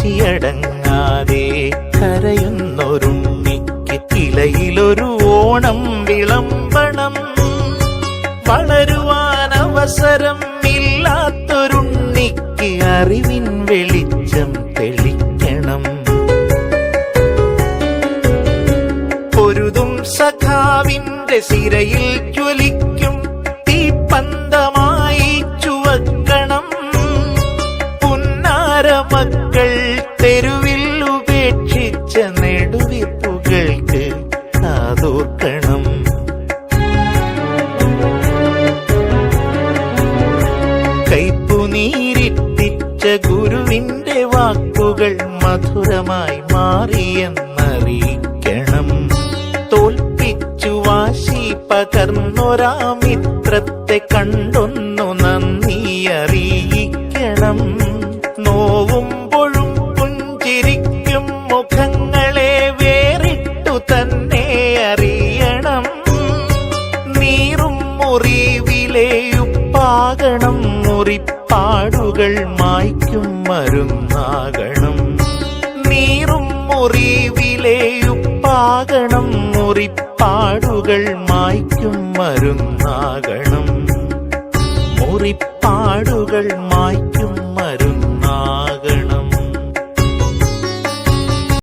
വാശിയടങ്ങാതെ കരയുന്നൊരുണ്ണിക്ക് ഇലയിലൊരു ഓണം വിളമ്പണം. വളരുവാൻ അവസരം ഇല്ലാത്തൊരുണ്ണിക്ക് അറിവിൻ വെളിച്ചം തെളിക്കണം. പൊരുതും സഖാവിന്റെ സിരയിൽ ജ്വലിക്കും തീപ്പന്തമായി ചുവക്കണം. പുന്നാര മക്കൾ തെരുവിൽ ഉപേക്ഷിച്ച നെടുവീർപ്പുകൾക്ക് കാതോർക്കണം. കൈപ്പുനീരിറ്റിച്ച ഗുരുവിന്റെ വാക്കുകൾ മധുരമായി മാറിയെന്നറിയിക്കണം. തോൽപ്പിച്ചു വാശി പകർന്നൊരാ മിത്രത്തെ കണ്ടൊന്നു നന്ദി അറിയിക്കണം. നോവുമ്പോഴും പുഞ്ചിരിക്കും മുഖങ്ങളെ വേറിട്ടു തന്നെ അറിയണം. നീറും മുറിവിലെയുപ്പാകണം, മുറിപ്പാടുകൾ മായ്ക്കും മരുന്നാകണം. നീറും മുറിവിലെയുപ്പാകണം, മുറിപ്പാടുകൾ മായ്ക്കും മരുന്നാകണം. മുറിപ്പാടുകൾ മായ്ക്കും മരുന്നാകണം.